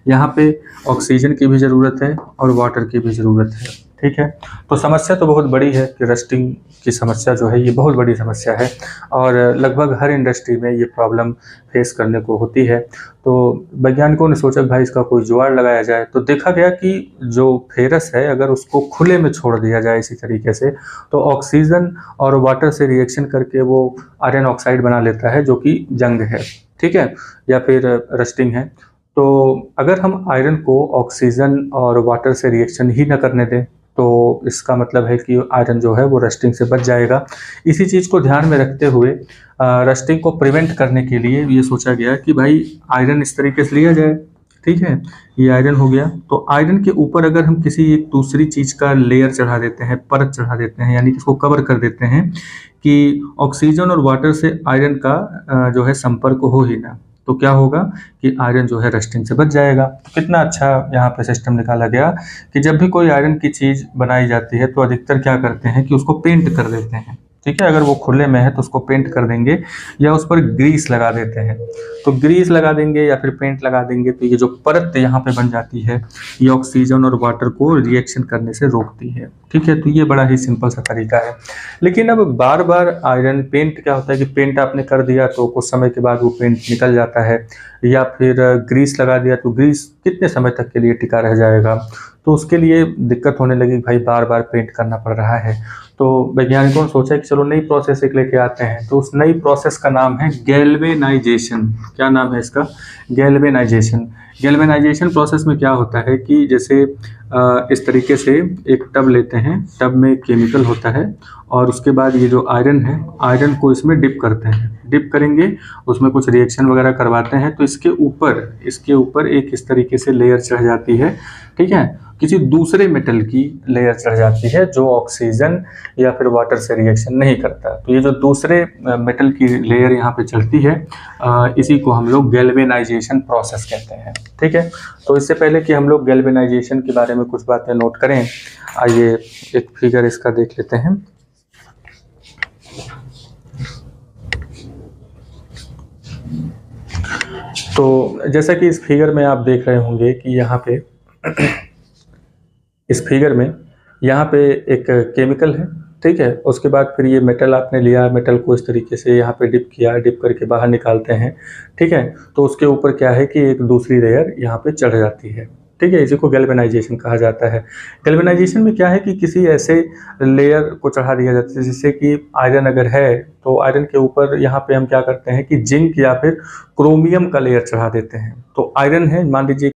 यहाँ पे ऑक्सीजन की भी ज़रूरत है और वाटर की भी ज़रूरत है, ठीक है। तो समस्या तो बहुत बड़ी है कि रस्टिंग की समस्या जो है ये बहुत बड़ी समस्या है और लगभग हर इंडस्ट्री में ये प्रॉब्लम फेस करने को होती है। तो वैज्ञानिकों ने सोचा कि भाई इसका कोई जुगाड़ लगाया जाए, तो देखा गया कि जो फेरस है अगर उसको खुले में छोड़ दिया जाए इसी तरीके से, तो ऑक्सीजन और वाटर से रिएक्शन करके वो आयरन ऑक्साइड बना लेता है जो कि जंग है, ठीक है, या फिर रस्टिंग है। तो अगर हम आयरन को ऑक्सीजन और वाटर से रिएक्शन ही न करने दें तो इसका मतलब है कि आयरन जो है वो रस्टिंग से बच जाएगा। इसी चीज़ को ध्यान में रखते हुए रस्टिंग को प्रिवेंट करने के लिए ये सोचा गया कि भाई आयरन इस तरीके से लिया जाए, ठीक है, ये आयरन हो गया। तो आयरन के ऊपर अगर हम किसी एक दूसरी चीज़ का लेयर चढ़ा देते हैं, परत चढ़ा देते हैं, यानी कि इसको कवर कर देते हैं कि ऑक्सीजन और वाटर से आयरन का जो है संपर्क हो ही ना, तो क्या होगा कि आयरन जो है रस्टिंग से बच जाएगा। तो कितना अच्छा यहाँ पे सिस्टम निकाला गया कि जब भी कोई आयरन की चीज़ बनाई जाती है तो अधिकतर क्या करते हैं कि उसको पेंट कर देते हैं, ठीक है। अगर वो खुले में है तो उसको पेंट कर देंगे या उस पर ग्रीस लगा देते हैं। तो ग्रीस लगा देंगे या फिर पेंट लगा देंगे तो ये जो परत यहाँ पे बन जाती है ये ऑक्सीजन और वाटर को रिएक्शन करने से रोकती है, ठीक है। तो ये बड़ा ही सिंपल सा तरीका है। लेकिन अब बार बार आयरन पेंट क्या होता है कि पेंट आपने कर दिया तो कुछ समय के बाद वो पेंट निकल जाता है, या फिर ग्रीस लगा दिया तो ग्रीस कितने समय तक के लिए टिका रह जाएगा। तो उसके लिए दिक्कत होने लगी, भाई बार बार पेंट करना पड़ रहा है। तो वैज्ञानिकों ने सोचा कि चलो नई प्रोसेस एक लेके आते हैं। तो उस नई प्रोसेस का नाम है गैल्वेनाइजेशन। क्या नाम है इसका? गैल्वेनाइजेशन। गैल्वेनाइजेशन प्रोसेस में क्या होता है कि जैसे इस तरीके से एक टब लेते हैं, टब में केमिकल होता है और उसके बाद ये जो आयरन है, आयरन को इसमें डिप करते हैं। डिप करेंगे, उसमें कुछ रिएक्शन वगैरह करवाते हैं तो इसके ऊपर एक इस तरीके से लेयर चढ़ जाती है, ठीक है। किसी दूसरे मेटल की लेयर चढ़ जाती है जो ऑक्सीजन या फिर वाटर से रिएक्शन नहीं करता। तो ये जो दूसरे मेटल की लेयर यहाँ पे चढ़ती है इसी को हम लोग गैल्वेनाइजेशन प्रोसेस कहते हैं, ठीक है। तो इससे पहले कि हम लोग गैल्वेनाइजेशन के बारे में कुछ बातें नोट करें, आइए एक फिगर इसका देख लेते हैं। तो जैसा कि इस फिगर में आप देख रहे होंगे कि यहाँ पे इस फिगर में यहाँ पे एक केमिकल है, ठीक है। उसके बाद फिर ये मेटल आपने लिया, मेटल को इस तरीके से यहाँ पे डिप किया, डिप करके बाहर निकालते हैं, ठीक है। तो उसके ऊपर क्या है कि एक दूसरी लेयर यहाँ पे चढ़ जाती है, ठीक है। इसी को गैल्वेनाइजेशन कहा जाता है। गैल्वेनाइजेशन में क्या है कि किसी ऐसे लेयर को चढ़ा दिया जाता है, जैसे कि आयरन अगर है तो आयरन के ऊपर यहाँ पे हम क्या करते हैं कि जिंक या फिर क्रोमियम का लेयर चढ़ा देते हैं। तो आयरन है, मान लीजिए